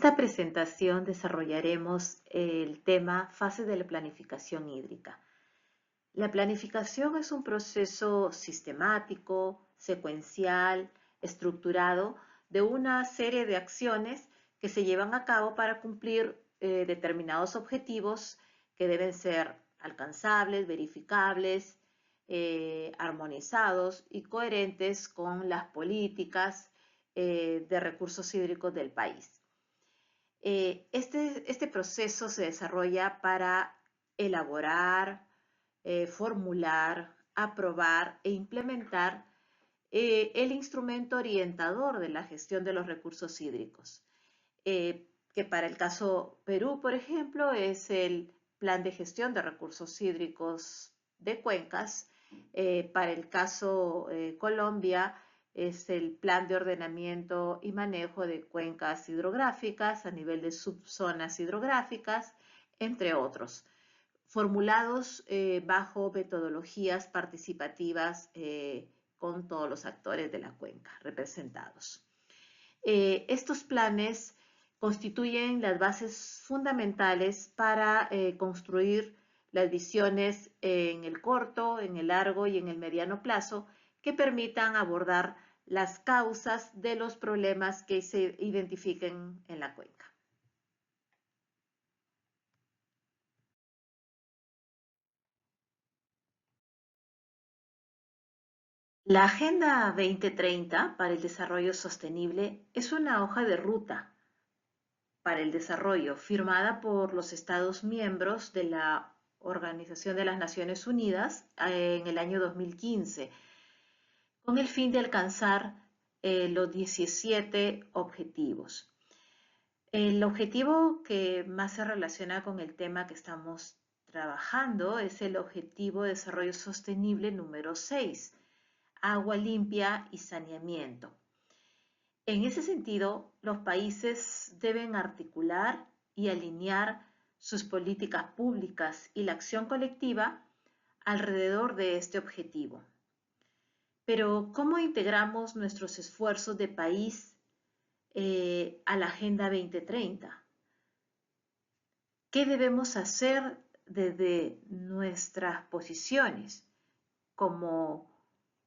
esta presentación desarrollaremos el tema fase de la planificación hídrica. La planificación es un proceso sistemático, secuencial, estructurado de una serie de acciones que se llevan a cabo para cumplir determinados objetivos que deben ser alcanzables, verificables, armonizados y coherentes con las políticas de recursos hídricos del país. Este proceso se desarrolla para elaborar, formular, aprobar e implementar el instrumento orientador de la gestión de los recursos hídricos, que para el caso Perú, por ejemplo, es el Plan de Gestión de Recursos Hídricos de Cuencas. Para el caso Colombia, es el Plan de Ordenamiento y Manejo de Cuencas Hidrográficas a nivel de subzonas hidrográficas, entre otros, formulados bajo metodologías participativas con todos los actores de la cuenca representados. Estos planes constituyen las bases fundamentales para construir las visiones en el corto, en el largo y en el mediano plazo que permitan abordar las causas de los problemas que se identifiquen en la cuenca. La Agenda 2030 para el Desarrollo Sostenible es una hoja de ruta para el desarrollo firmada por los Estados miembros de la Organización de las Naciones Unidas en el año 2015, con el fin de alcanzar los 17 objetivos. El objetivo que más se relaciona con el tema que estamos trabajando es el Objetivo de Desarrollo Sostenible número 6, agua limpia y saneamiento. En ese sentido, los países deben articular y alinear sus políticas públicas y la acción colectiva alrededor de este objetivo. Pero, ¿cómo integramos nuestros esfuerzos de país a la Agenda 2030? ¿Qué debemos hacer desde nuestras posiciones como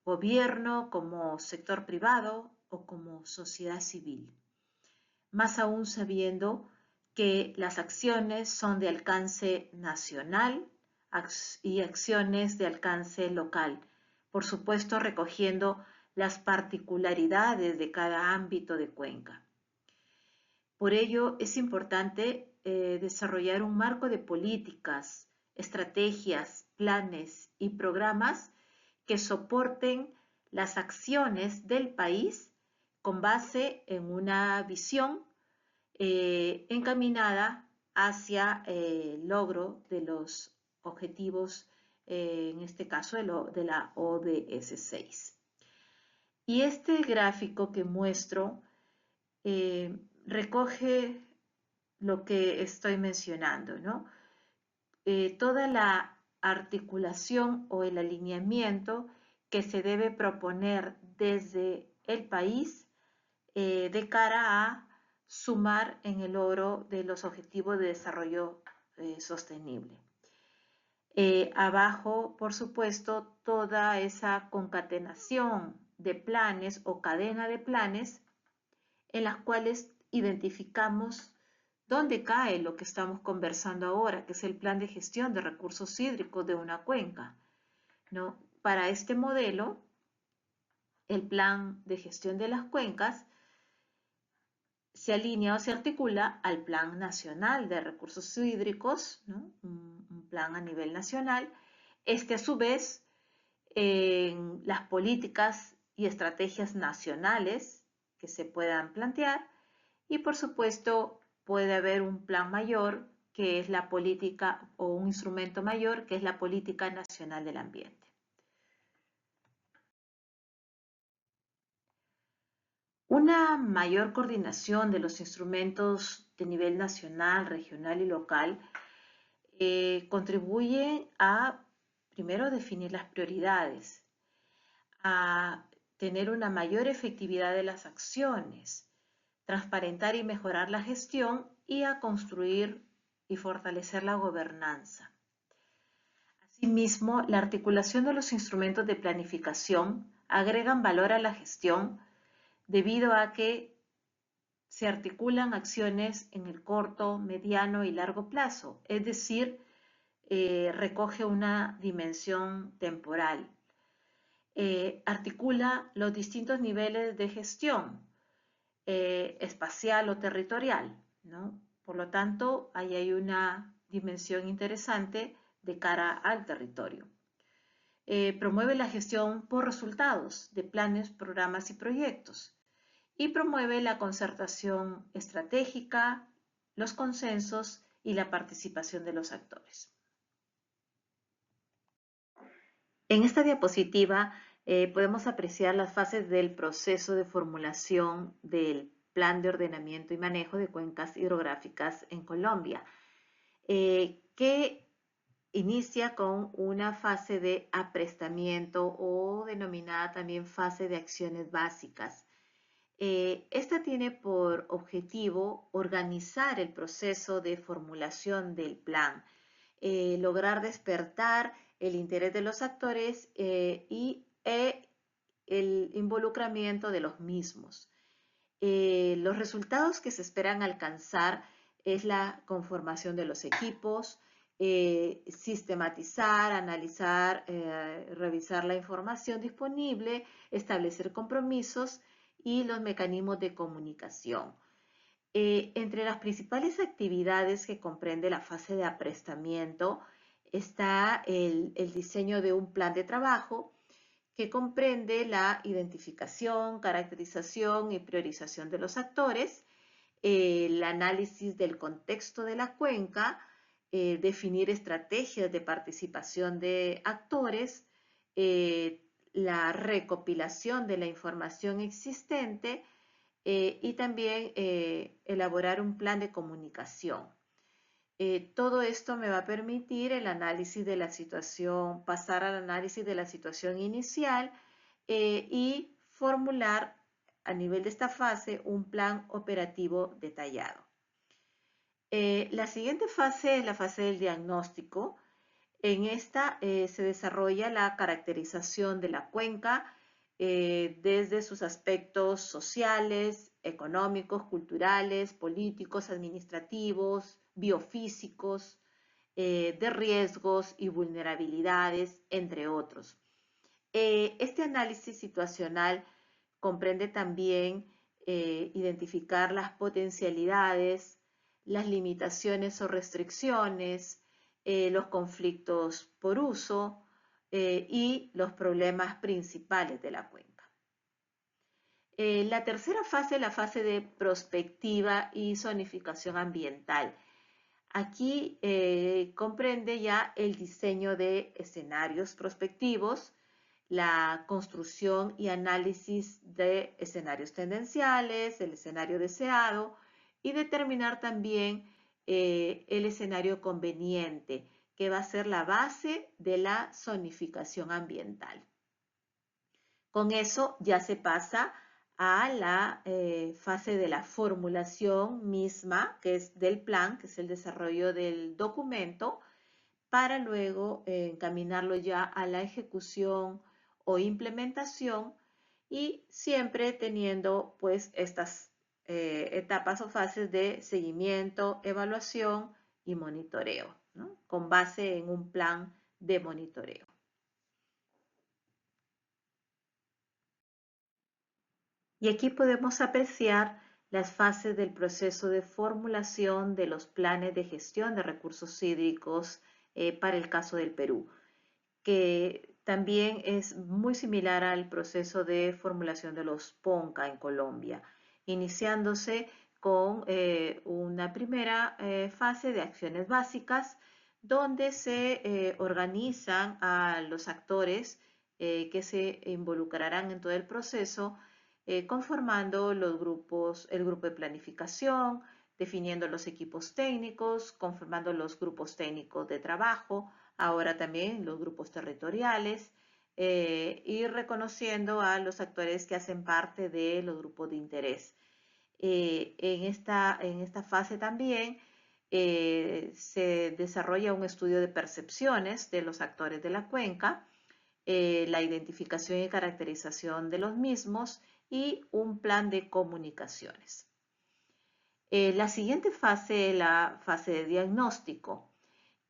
gobierno, como sector privado o como sociedad civil? Más aún sabiendo que las acciones son de alcance nacional y acciones de alcance local, por supuesto recogiendo las particularidades de cada ámbito de cuenca. Por ello es importante desarrollar un marco de políticas, estrategias, planes y programas que soporten las acciones del país con base en una visión encaminada hacia el logro de los objetivos, en este caso de la ODS 6. Y este gráfico que muestro recoge lo que estoy mencionando, ¿no? Toda la articulación o el alineamiento que se debe proponer desde el país de cara a sumar en el logro de los objetivos de desarrollo sostenible. Abajo, por supuesto, toda esa concatenación de planes o cadena de planes en las cuales identificamos dónde cae lo que estamos conversando ahora, que es el plan de gestión de recursos hídricos de una cuenca, ¿no? Para este modelo, el plan de gestión de las cuencas se alinea o se articula al Plan Nacional de Recursos Hídricos, ¿no? un plan a nivel nacional. Este, a su vez, en las políticas y estrategias nacionales que se puedan plantear y, por supuesto, puede haber un plan mayor que es la política o un instrumento mayor que es la Política Nacional del Ambiente. Una mayor coordinación de los instrumentos de nivel nacional, regional y local contribuye a, primero, definir las prioridades, a tener una mayor efectividad de las acciones, transparentar y mejorar la gestión y a construir y fortalecer la gobernanza. Asimismo, la articulación de los instrumentos de planificación agregan valor a la gestión debido a que se articulan acciones en el corto, mediano y largo plazo, es decir, recoge una dimensión temporal. Articula los distintos niveles de gestión, espacial o territorial, ¿no? Por lo tanto, ahí hay una dimensión interesante de cara al territorio. Promueve la gestión por resultados de planes, programas y proyectos y promueve la concertación estratégica, los consensos y la participación de los actores. En esta diapositiva podemos apreciar las fases del proceso de formulación del Plan de Ordenamiento y Manejo de Cuencas Hidrográficas en Colombia, que inicia con una fase de aprestamiento o denominada también fase de acciones básicas. Esta tiene por objetivo organizar el proceso de formulación del plan, lograr despertar el interés de los actores y el involucramiento de los mismos. Los resultados que se esperan alcanzar es la conformación de los equipos, sistematizar, analizar, revisar la información disponible, establecer compromisos y los mecanismos de comunicación. Entre las principales actividades que comprende la fase de aprestamiento está el diseño de un plan de trabajo que comprende la identificación, caracterización y priorización de los actores, el análisis del contexto de la cuenca, definir estrategias de participación de actores, la recopilación de la información existente y también elaborar un plan de comunicación. Todo esto me va a permitir el análisis de la situación, pasar al análisis de la situación inicial y formular a nivel de esta fase un plan operativo detallado. La siguiente fase es la fase del diagnóstico. En esta se desarrolla la caracterización de la cuenca desde sus aspectos sociales, económicos, culturales, políticos, administrativos, biofísicos, de riesgos y vulnerabilidades, entre otros. Este análisis situacional comprende también identificar las potencialidades, las limitaciones o restricciones, los conflictos por uso y los problemas principales de la cuenca. La tercera fase es la fase de prospectiva y zonificación ambiental. Aquí comprende ya el diseño de escenarios prospectivos, la construcción y análisis de escenarios tendenciales, el escenario deseado y determinar también el escenario conveniente, que va a ser la base de la zonificación ambiental. Con eso ya se pasa a la fase de la formulación misma, que es del plan, que es el desarrollo del documento, para luego encaminarlo ya a la ejecución o implementación y siempre teniendo pues estas etapas o fases de seguimiento, evaluación y monitoreo, ¿no? Con base en un plan de monitoreo. Y aquí podemos apreciar las fases del proceso de formulación de los planes de gestión de recursos hídricos para el caso del Perú, que también es muy similar al proceso de formulación de los PONCA en Colombia, iniciándose con una primera fase de acciones básicas donde se organizan a los actores que se involucrarán en todo el proceso, conformando los grupos, el grupo de planificación, definiendo los equipos técnicos, conformando los grupos técnicos de trabajo, ahora también los grupos territoriales y reconociendo a los actores que hacen parte de los grupos de interés. En esta fase también se desarrolla un estudio de percepciones de los actores de la cuenca, la identificación y caracterización de los mismos y un plan de comunicaciones. La siguiente fase es la fase de diagnóstico,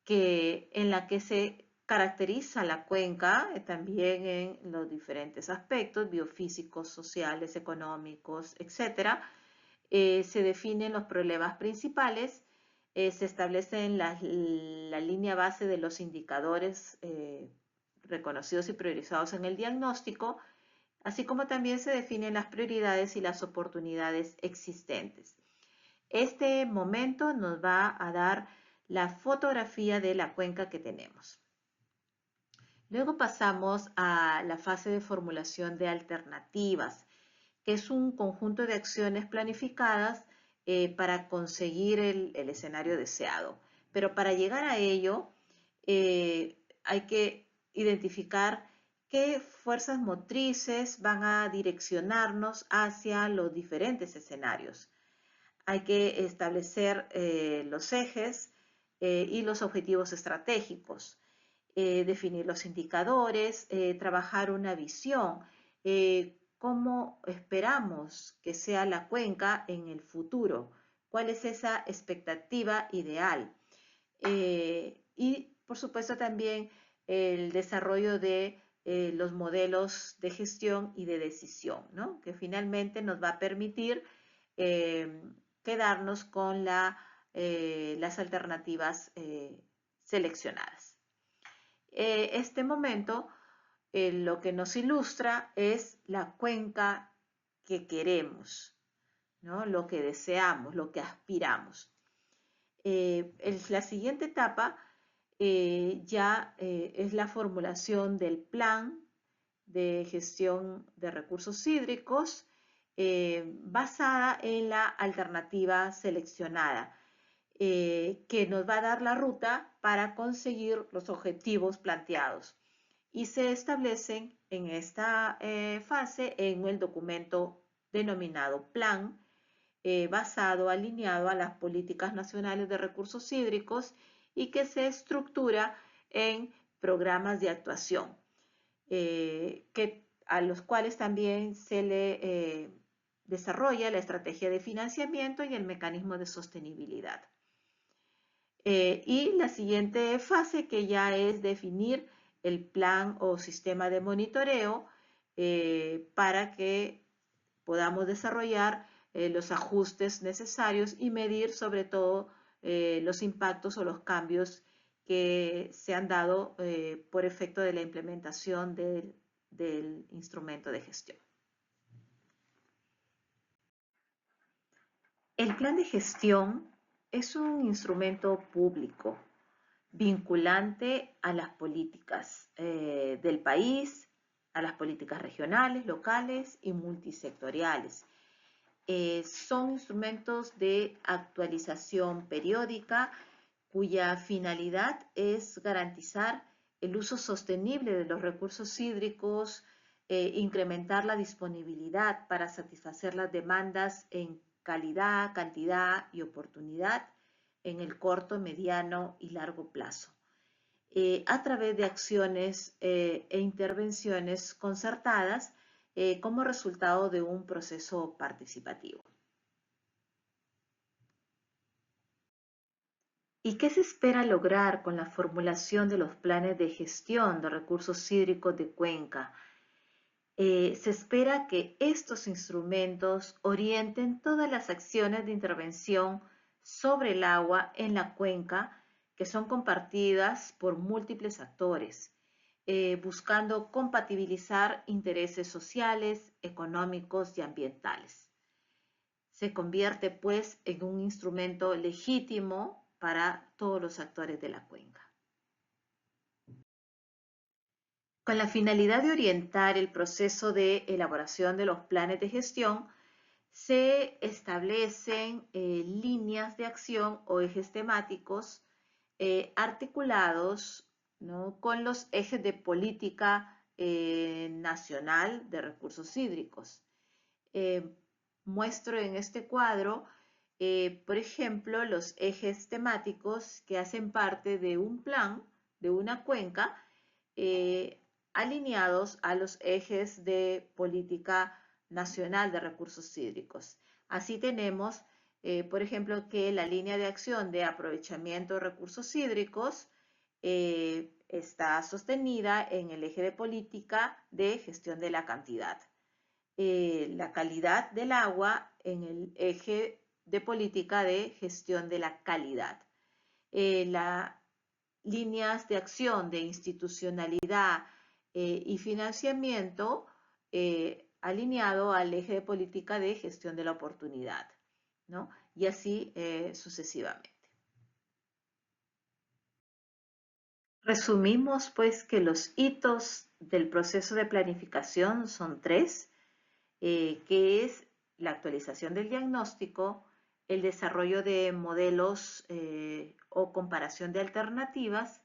en la que se caracteriza la cuenca también en los diferentes aspectos biofísicos, sociales, económicos, etcétera. Se definen los problemas principales, se establece la línea base de los indicadores reconocidos y priorizados en el diagnóstico, así como también se definen las prioridades y las oportunidades existentes. Este momento nos va a dar la fotografía de la cuenca que tenemos. Luego pasamos a la fase de formulación de alternativas, que es un conjunto de acciones planificadas para conseguir el escenario deseado. Pero para llegar a ello hay que identificar qué fuerzas motrices van a direccionarnos hacia los diferentes escenarios. Hay que establecer los ejes y los objetivos estratégicos, definir los indicadores, trabajar una visión, cómo esperamos que sea la cuenca en el futuro, cuál es esa expectativa ideal. Y por supuesto también el desarrollo de los modelos de gestión y de decisión, ¿no? Que finalmente nos va a permitir quedarnos con las alternativas seleccionadas. Este momento lo que nos ilustra es la cuenca que queremos, ¿no? Lo que deseamos, lo que aspiramos. La siguiente etapa ya es la formulación del plan de gestión de recursos hídricos basada en la alternativa seleccionada, que nos va a dar la ruta para conseguir los objetivos planteados y se establecen en esta fase en el documento denominado plan, alineado a las políticas nacionales de recursos hídricos y que se estructura en programas de actuación, a los cuales también se le desarrolla la estrategia de financiamiento y el mecanismo de sostenibilidad. Y la siguiente fase, que ya es definir el plan o sistema de monitoreo para que podamos desarrollar los ajustes necesarios y medir sobre todo los impactos o los cambios que se han dado por efecto de la implementación del instrumento de gestión. El plan de gestión es un instrumento público vinculante a las políticas del país, a las políticas regionales, locales y multisectoriales. Son instrumentos de actualización periódica cuya finalidad es garantizar el uso sostenible de los recursos hídricos, incrementar la disponibilidad para satisfacer las demandas en calidad, cantidad y oportunidad en el corto, mediano y largo plazo, a través de acciones e intervenciones concertadas como resultado de un proceso participativo. ¿Y qué se espera lograr con la formulación de los planes de gestión de recursos hídricos de cuenca? Se espera que estos instrumentos orienten todas las acciones de intervención sobre el agua en la cuenca que son compartidas por múltiples actores, buscando compatibilizar intereses sociales, económicos y ambientales. Se convierte pues en un instrumento legítimo para todos los actores de la cuenca. Con la finalidad de orientar el proceso de elaboración de los planes de gestión, se establecen líneas de acción o ejes temáticos articulados, ¿no?, con los ejes de política nacional de recursos hídricos. muestro en este cuadro, por ejemplo, los ejes temáticos que hacen parte de un plan, de una cuenca, alineados a los ejes de política nacional de recursos hídricos. Así tenemos, por ejemplo, que la línea de acción de aprovechamiento de recursos hídricos está sostenida en el eje de política de gestión de la cantidad. La calidad del agua en el eje de política de gestión de la calidad. Las líneas de acción de institucionalidad y financiamiento alineado al eje de política de gestión de la oportunidad, ¿no? Y así sucesivamente. Resumimos pues que los hitos del proceso de planificación son tres, que es la actualización del diagnóstico, el desarrollo de modelos o comparación de alternativas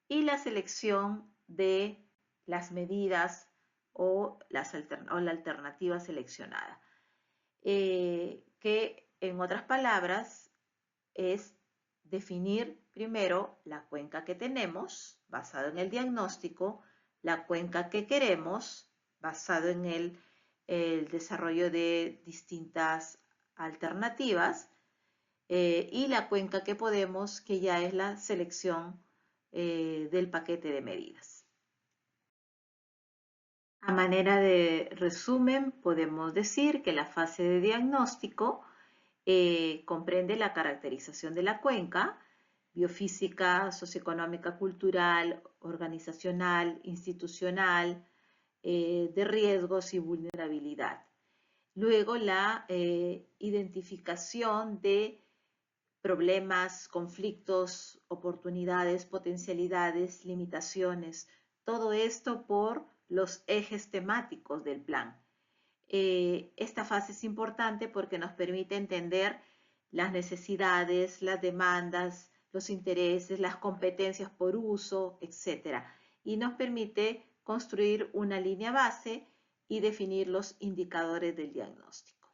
y la selección de las medidas o la alternativa seleccionada. Que en otras palabras es definir primero la cuenca que tenemos basado en el diagnóstico, la cuenca que queremos basado en el desarrollo de distintas alternativas y la cuenca que podemos, que ya es la selección del paquete de medidas. A manera de resumen, podemos decir que la fase de diagnóstico comprende la caracterización de la cuenca, biofísica, socioeconómica, cultural, organizacional, institucional, de riesgos y vulnerabilidad. Luego la identificación de problemas, conflictos, oportunidades, potencialidades, limitaciones, todo esto por los ejes temáticos del plan. Esta fase es importante porque nos permite entender las necesidades, las demandas, los intereses, las competencias por uso, etc. Y nos permite construir una línea base y definir los indicadores del diagnóstico.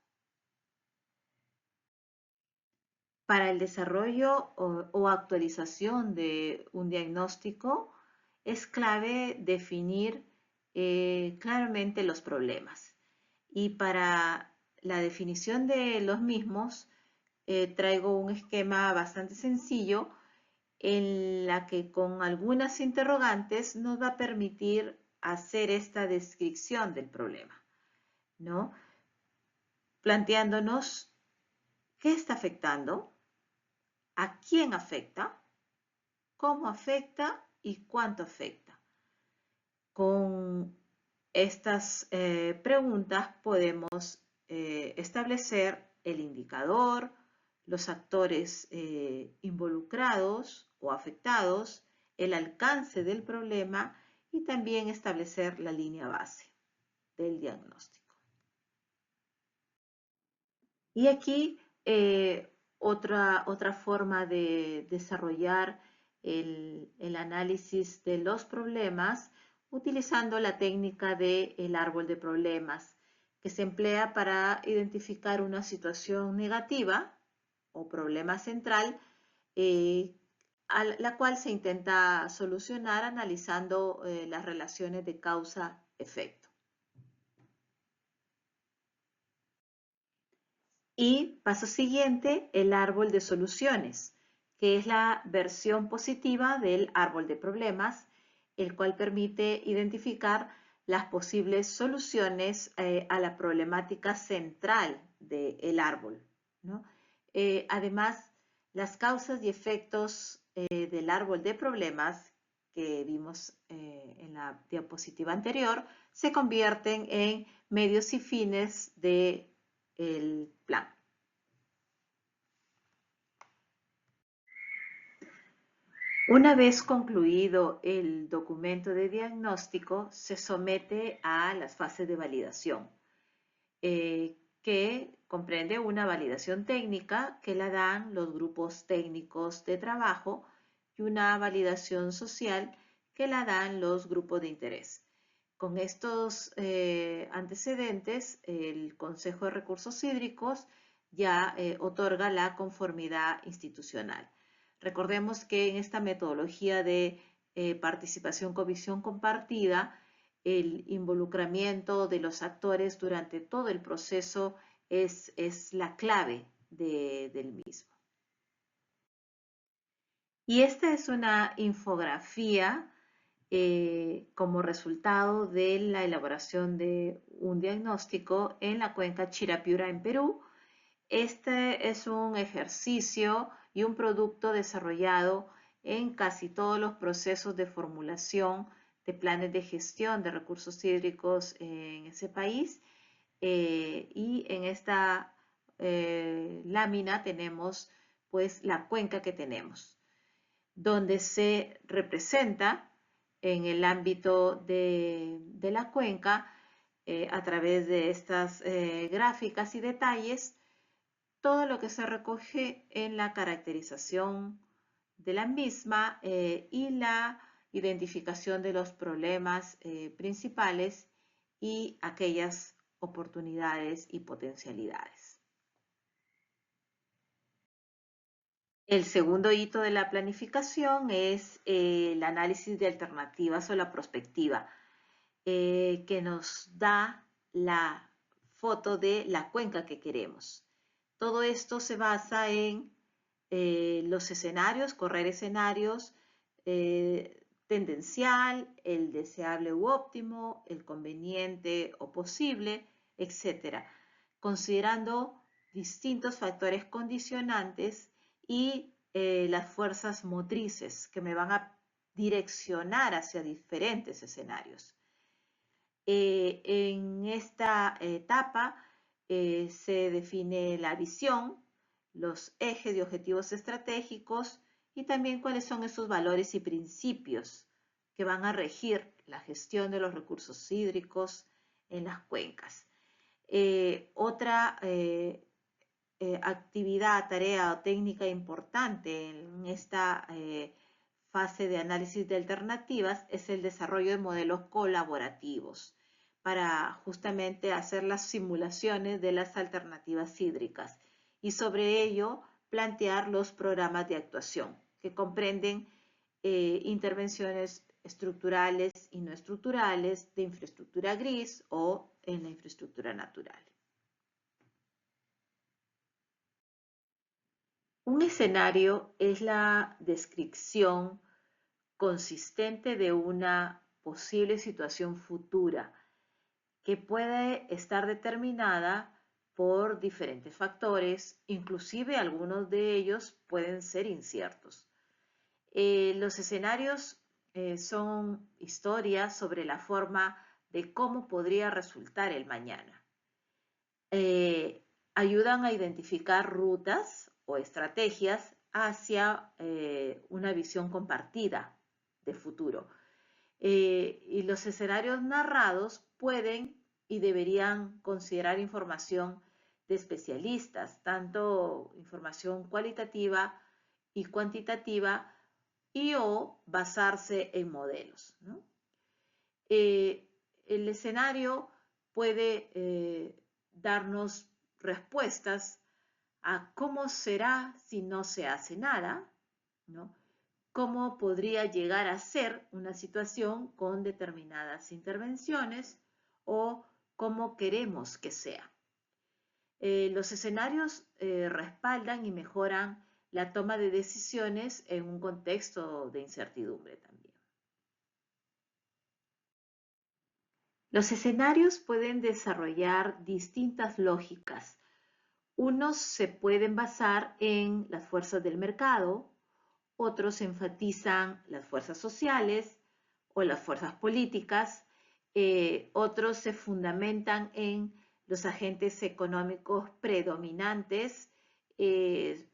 Para el desarrollo o actualización de un diagnóstico es clave definir claramente los problemas. Y para la definición de los mismos traigo un esquema bastante sencillo en la que con algunas interrogantes nos va a permitir hacer esta descripción del problema, ¿no? Planteándonos qué está afectando, a quién afecta, cómo afecta y cuánto afecta. Con estas preguntas podemos establecer el indicador, los actores involucrados o afectados, el alcance del problema y también establecer la línea base del diagnóstico. Y aquí otra forma de desarrollar el análisis de los problemas utilizando la técnica del árbol de problemas, que se emplea para identificar una situación negativa o problema central, a la cual se intenta solucionar analizando las relaciones de causa-efecto. Y paso siguiente, el árbol de soluciones, que es la versión positiva del árbol de problemas, el cual permite identificar las posibles soluciones a la problemática central del árbol, ¿no? Además, las causas y efectos del árbol de problemas que vimos en la diapositiva anterior se convierten en medios y fines del plan. Una vez concluido el documento de diagnóstico, se somete a las fases de validación, que comprende una validación técnica que la dan los grupos técnicos de trabajo y una validación social que la dan los grupos de interés. Con estos antecedentes, el Consejo de Recursos Hídricos ya otorga la conformidad institucional. Recordemos que en esta metodología de participación con visión compartida, el involucramiento de los actores durante todo el proceso es la clave del mismo. Y esta es una infografía como resultado de la elaboración de un diagnóstico en la cuenca Chirapiura en Perú. Este es un ejercicio y un producto desarrollado en casi todos los procesos de formulación de planes de gestión de recursos hídricos en ese país. Y en esta lámina tenemos pues la cuenca que tenemos, donde se representa en el ámbito de la cuenca, a través de estas gráficas y detalles, todo lo que se recoge en la caracterización de la misma y la identificación de los problemas principales y aquellas oportunidades y potencialidades. El segundo hito de la planificación es el análisis de alternativas o la prospectiva, que nos da la foto de la cuenca que queremos. Todo esto se basa en los escenarios, correr escenarios, tendencial, el deseable u óptimo, el conveniente o posible, etc., considerando distintos factores condicionantes y las fuerzas motrices que me van a direccionar hacia diferentes escenarios. En esta etapa se define la visión, los ejes de objetivos estratégicos y también cuáles son esos valores y principios que van a regir la gestión de los recursos hídricos en las cuencas. Otra actividad, tarea o técnica importante en esta fase de análisis de alternativas es el desarrollo de modelos colaborativos para justamente hacer las simulaciones de las alternativas hídricas y sobre ello plantear los programas de actuación que comprenden intervenciones estructurales y no estructurales de infraestructura gris o en la infraestructura natural. Un escenario es la descripción consistente de una posible situación futura que puede estar determinada por diferentes factores, inclusive algunos de ellos pueden ser inciertos. Los escenarios son historias sobre la forma de cómo podría resultar el mañana. Ayudan a identificar rutas o estrategias hacia una visión compartida de futuro. Y los escenarios narrados pueden y deberían considerar información de especialistas, tanto información cualitativa y cuantitativa y o basarse en modelos, ¿no? El escenario puede darnos respuestas a cómo será si no se hace nada, ¿no? Cómo podría llegar a ser una situación con determinadas intervenciones o cómo queremos que sea. Los escenarios respaldan y mejoran la toma de decisiones en un contexto de incertidumbre también. Los escenarios pueden desarrollar distintas lógicas. Unos se pueden basar en las fuerzas del mercado, otros enfatizan las fuerzas sociales o las fuerzas políticas, otros se fundamentan en los agentes económicos predominantes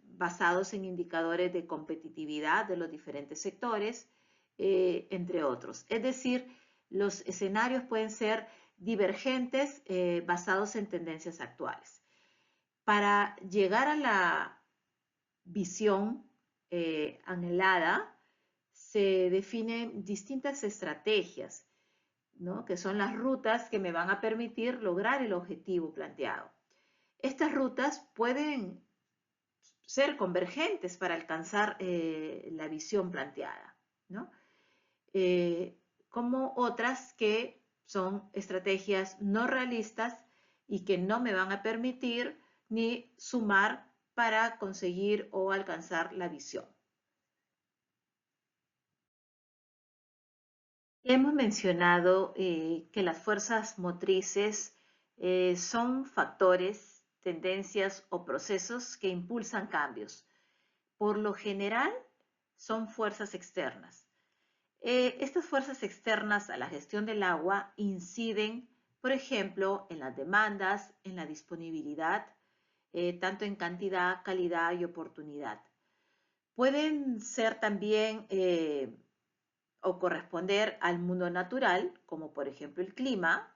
basados en indicadores de competitividad de los diferentes sectores, entre otros. Es decir, los escenarios pueden ser divergentes basados en tendencias actuales. Para llegar a la visión anhelada, se definen distintas estrategias. ¿no? Que son las rutas que me van a permitir lograr el objetivo planteado. Estas rutas pueden ser convergentes para alcanzar la visión planteada, ¿no? Como otras que son estrategias no realistas y que no me van a permitir ni sumar para conseguir o alcanzar la visión. Hemos mencionado que las fuerzas motrices son factores, tendencias o procesos que impulsan cambios. Por lo general, son fuerzas externas. Estas fuerzas externas a la gestión del agua inciden, por ejemplo, en las demandas, en la disponibilidad, tanto en cantidad, calidad y oportunidad. Pueden ser también o corresponder al mundo natural, como por ejemplo el clima,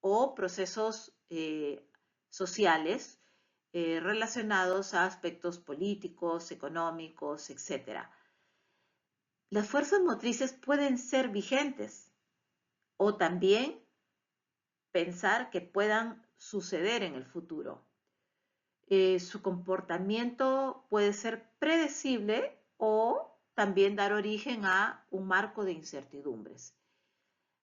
o procesos sociales relacionados a aspectos políticos, económicos, etc. Las fuerzas motrices pueden ser vigentes o también pensar que puedan suceder en el futuro. Su comportamiento puede ser predecible o también dar origen a un marco de incertidumbres.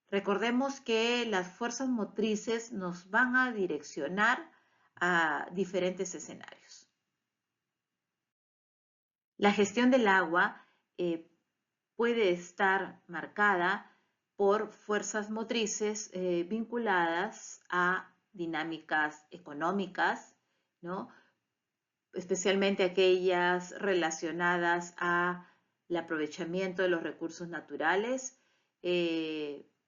Recordemos que las fuerzas motrices nos van a direccionar a diferentes escenarios. La gestión del agua puede estar marcada por fuerzas motrices vinculadas a dinámicas económicas, ¿no? Especialmente aquellas relacionadas al aprovechamiento de los recursos naturales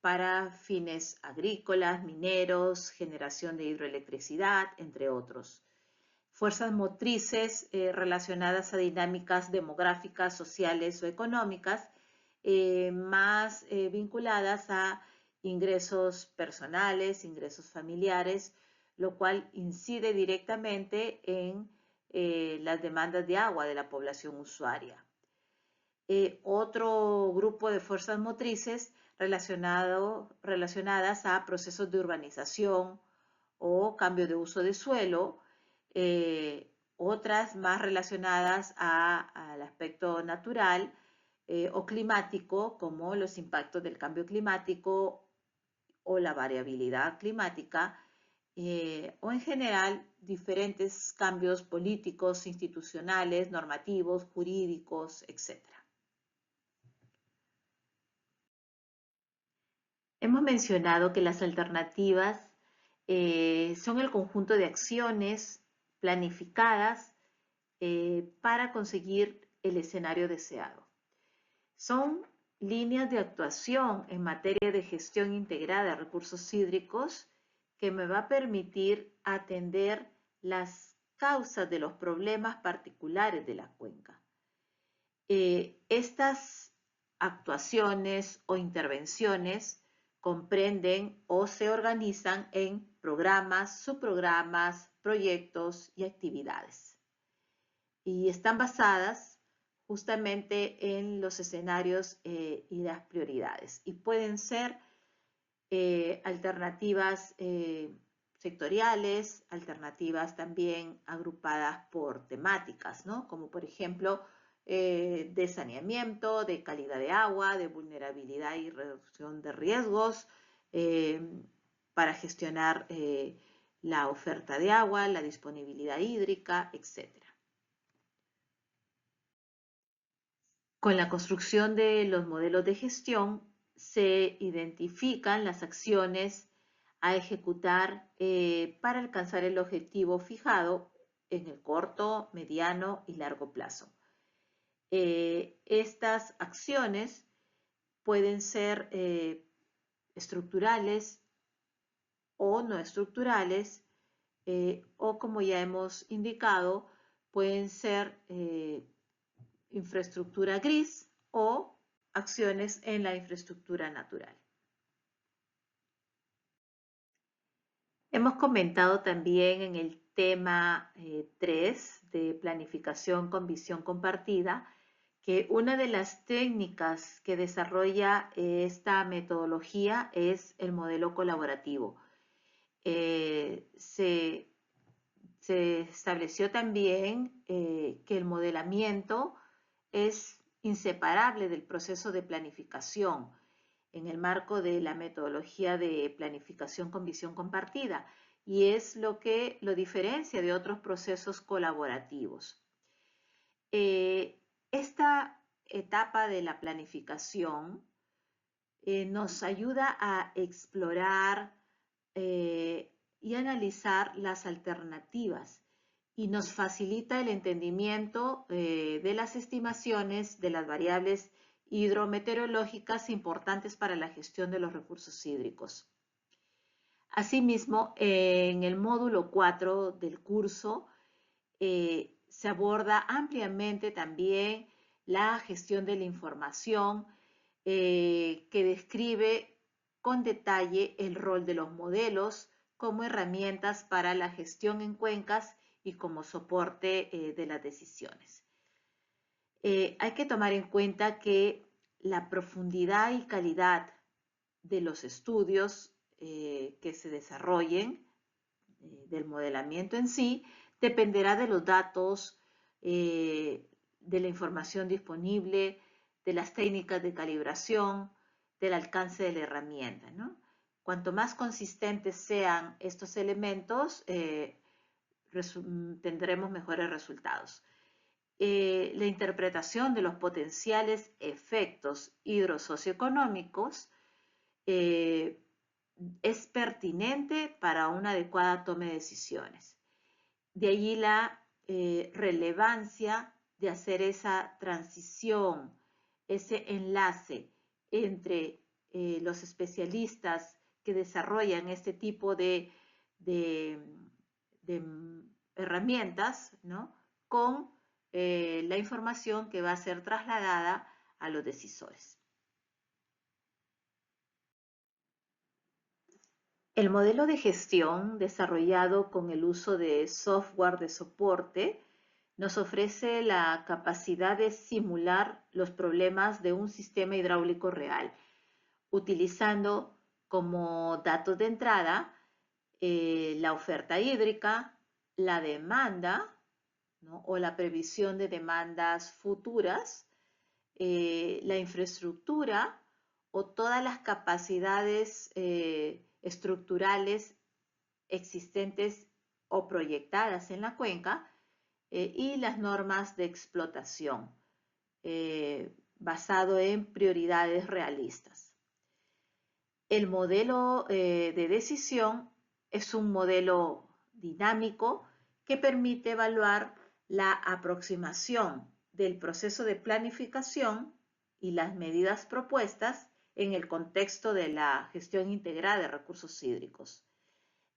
para fines agrícolas, mineros, generación de hidroelectricidad, entre otros. Fuerzas motrices relacionadas a dinámicas demográficas, sociales o económicas, más vinculadas a ingresos personales, ingresos familiares, lo cual incide directamente en las demandas de agua de la población usuaria. Otro grupo de fuerzas motrices relacionadas a procesos de urbanización o cambio de uso de suelo, otras más relacionadas al aspecto natural o climático, como los impactos del cambio climático o la variabilidad climática, o en general diferentes cambios políticos, institucionales, normativos, jurídicos, etc. Hemos mencionado que las alternativas son el conjunto de acciones planificadas para conseguir el escenario deseado. Son líneas de actuación en materia de gestión integrada de recursos hídricos que me va a permitir atender las causas de los problemas particulares de la cuenca. Estas actuaciones o intervenciones comprenden o se organizan en programas, subprogramas, proyectos y actividades. Y están basadas justamente en los escenarios y las prioridades. Y pueden ser alternativas sectoriales, alternativas también agrupadas por temáticas, ¿no? Como por ejemplo de saneamiento, de calidad de agua, de vulnerabilidad y reducción de riesgos, para gestionar la oferta de agua, la disponibilidad hídrica, etc. Con la construcción de los modelos de gestión se identifican las acciones a ejecutar para alcanzar el objetivo fijado en el corto, mediano y largo plazo. Estas acciones pueden ser estructurales o no estructurales, o como ya hemos indicado, pueden ser infraestructura gris o acciones en la infraestructura natural. Hemos comentado también en el tema 3 de planificación con visión compartida que una de las técnicas que desarrolla esta metodología es el modelo colaborativo. Se estableció también que el modelamiento es inseparable del proceso de planificación en el marco de la metodología de planificación con visión compartida, y es lo que lo diferencia de otros procesos colaborativos. Esta etapa de la planificación nos ayuda a explorar y analizar las alternativas y nos facilita el entendimiento de las estimaciones de las variables hidrometeorológicas importantes para la gestión de los recursos hídricos. Asimismo, en el módulo 4 del curso se aborda ampliamente también la gestión de la información que describe con detalle el rol de los modelos como herramientas para la gestión en cuencas y como soporte de las decisiones. Hay que tomar en cuenta que la profundidad y calidad de los estudios que se desarrollen, del modelamiento en sí, dependerá de los datos, de la información disponible, de las técnicas de calibración, del alcance de la herramienta, ¿no? Cuanto más consistentes sean estos elementos, tendremos mejores resultados. La interpretación de los potenciales efectos hidrosocioeconómicos es pertinente para una adecuada toma de decisiones. De allí la relevancia de hacer esa transición, ese enlace entre los especialistas que desarrollan este tipo de herramientas, ¿no?, con la información que va a ser trasladada a los decisores. El modelo de gestión desarrollado con el uso de software de soporte nos ofrece la capacidad de simular los problemas de un sistema hidráulico real, utilizando como datos de entrada la oferta hídrica, la demanda, ¿no?, o la previsión de demandas futuras, la infraestructura o todas las capacidades estructurales existentes o proyectadas en la cuenca y las normas de explotación basado en prioridades realistas. El modelo de decisión es un modelo dinámico que permite evaluar la aproximación del proceso de planificación y las medidas propuestas en el contexto de la gestión integrada de recursos hídricos.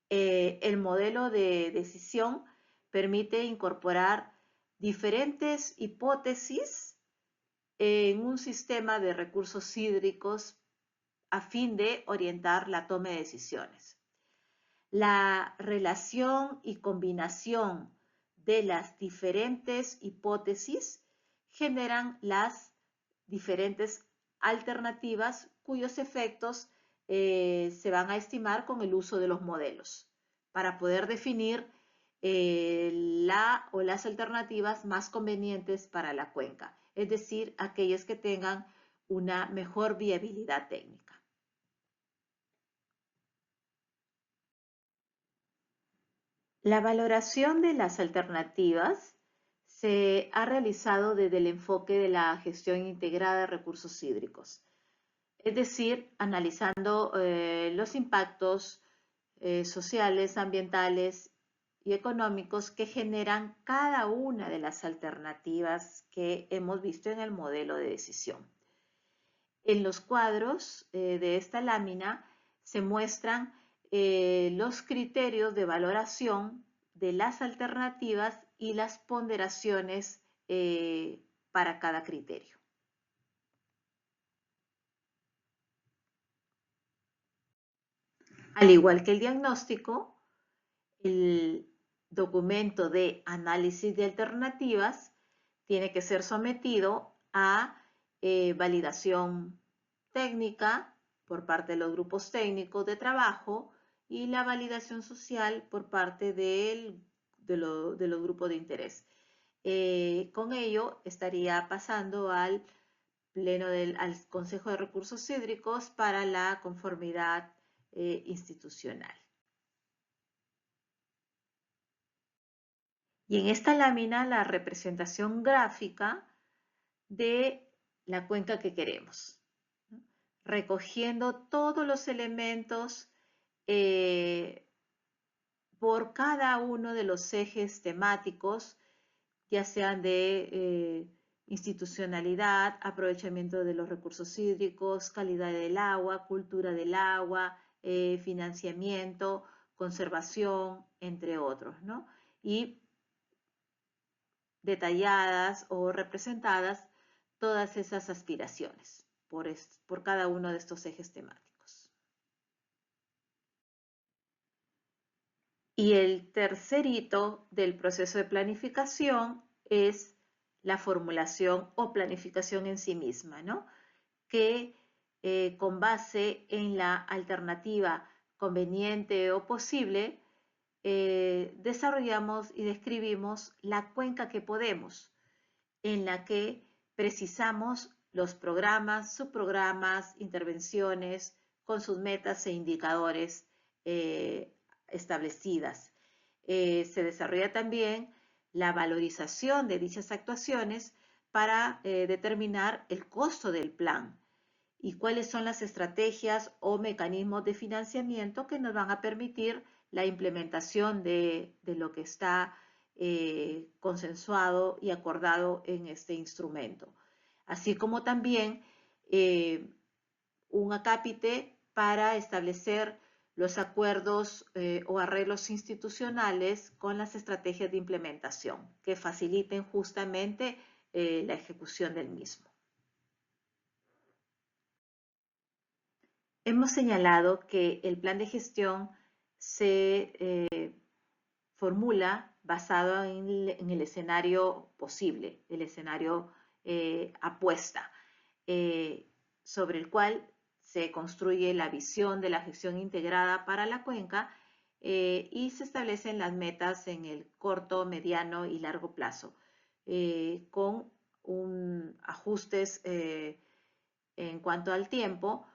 El modelo de decisión permite incorporar diferentes hipótesis en un sistema de recursos hídricos a fin de orientar la toma de decisiones. La relación y combinación de las diferentes hipótesis generan las diferentes alternativas cuyos efectos se van a estimar con el uso de los modelos para poder definir la o las alternativas más convenientes para la cuenca, es decir, aquellas que tengan una mejor viabilidad técnica. La valoración de las alternativas se ha realizado desde el enfoque de la gestión integrada de recursos hídricos, es decir, analizando los impactos sociales, ambientales y económicos que generan cada una de las alternativas que hemos visto en el modelo de decisión. En los cuadros de esta lámina se muestran los criterios de valoración de las alternativas y las ponderaciones para cada criterio. Al igual que el diagnóstico, el documento de análisis de alternativas tiene que ser sometido a validación técnica por parte de los grupos técnicos de trabajo y la validación social por parte de los grupos de interés. Con ello estaría pasando al al Consejo de Recursos Hídricos para la conformidad institucional. Y en esta lámina la representación gráfica de la cuenca que queremos, ¿no? Recogiendo todos los elementos por cada uno de los ejes temáticos, ya sean de institucionalidad, aprovechamiento de los recursos hídricos, calidad del agua, cultura del agua, financiamiento, conservación, entre otros, ¿no? Y detalladas o representadas todas esas aspiraciones por cada uno de estos ejes temáticos. Y el tercer hito del proceso de planificación es la formulación o planificación en sí misma, ¿no? Que con base en la alternativa conveniente o posible, desarrollamos y describimos la cuenca que podemos, en la que precisamos los programas, subprogramas, intervenciones con sus metas e indicadores establecidas. Se desarrolla también la valorización de dichas actuaciones para determinar el costo del plan y cuáles son las estrategias o mecanismos de financiamiento que nos van a permitir la implementación de lo que está consensuado y acordado en este instrumento. Así como también un acápite para establecer los acuerdos o arreglos institucionales con las estrategias de implementación que faciliten justamente la ejecución del mismo. Hemos señalado que el plan de gestión se formula basado en el escenario posible, el escenario apuesta, sobre el cual se construye la visión de la gestión integrada para la cuenca y se establecen las metas en el corto, mediano y largo plazo, con ajustes en cuanto al tiempo,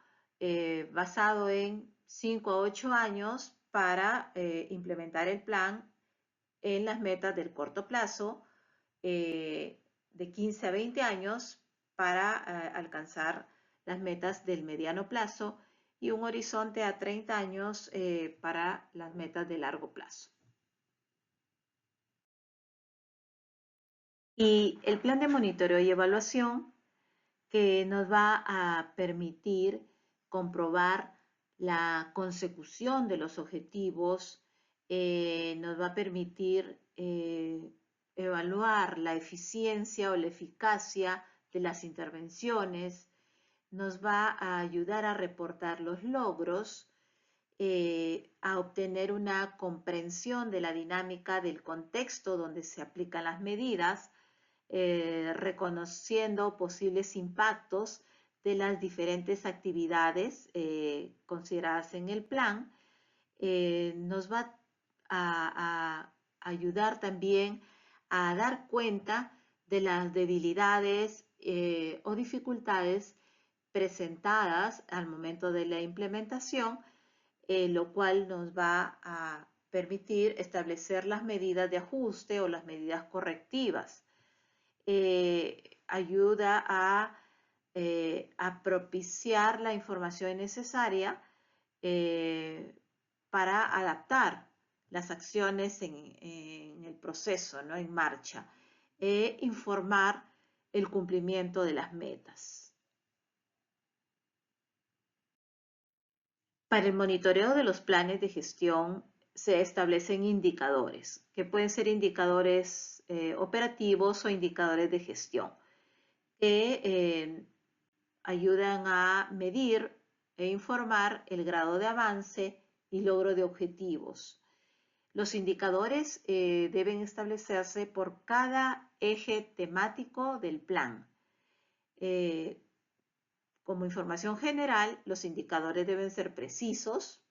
basado en 5 a 8 años para implementar el plan en las metas del corto plazo, de 15 a 20 años para alcanzar las metas del mediano plazo y un horizonte a 30 años para las metas de largo plazo. Y el plan de monitoreo y evaluación que nos va a permitir comprobar la consecución de los objetivos, nos va a permitir evaluar la eficiencia o la eficacia de las intervenciones, nos va a ayudar a reportar los logros, a obtener una comprensión de la dinámica del contexto donde se aplican las medidas, reconociendo posibles impactos de las diferentes actividades consideradas en el plan, nos va a ayudar también a dar cuenta de las debilidades o dificultades presentadas al momento de la implementación, lo cual nos va a permitir establecer las medidas de ajuste o las medidas correctivas. Ayuda a propiciar la información necesaria para adaptar las acciones en el proceso, ¿no? En marcha, e informar el cumplimiento de las metas. Para el monitoreo de los planes de gestión se establecen indicadores, que pueden ser indicadores operativos o indicadores de gestión, que ayudan a medir e informar el grado de avance y logro de objetivos. Los indicadores deben establecerse por cada eje temático del plan Como información general, los indicadores deben ser precisos,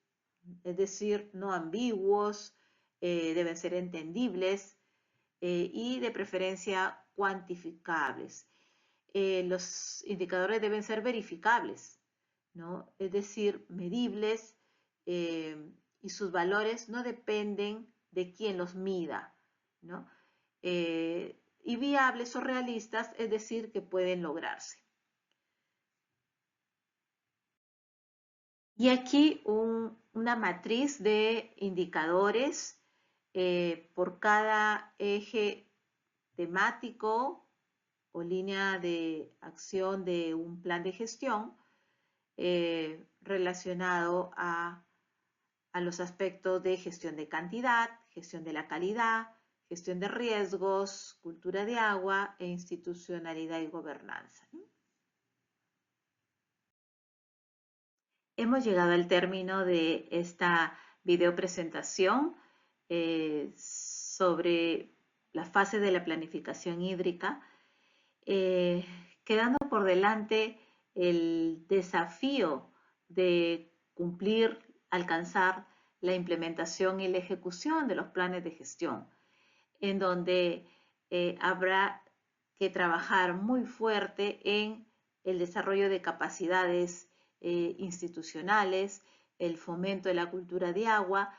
es decir, no ambiguos, deben ser entendibles y de preferencia cuantificables. Los indicadores deben ser verificables, ¿no? Es decir, medibles y sus valores no dependen de quién los mida, ¿no? Y viables o realistas, es decir, que pueden lograrse. Y aquí una matriz de indicadores por cada eje temático o línea de acción de un plan de gestión relacionado a los aspectos de gestión de cantidad, gestión de la calidad, gestión de riesgos, cultura de agua e institucionalidad y gobernanza. Hemos llegado al término de esta video presentación sobre la fase de la planificación hídrica, quedando por delante el desafío de cumplir, alcanzar la implementación y la ejecución de los planes de gestión, en donde habrá que trabajar muy fuerte en el desarrollo de capacidades institucionales, el fomento de la cultura de agua,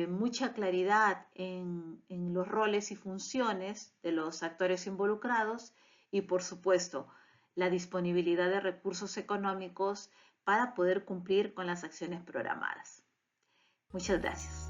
mucha claridad en los roles y funciones de los actores involucrados y, por supuesto, la disponibilidad de recursos económicos para poder cumplir con las acciones programadas. Muchas gracias.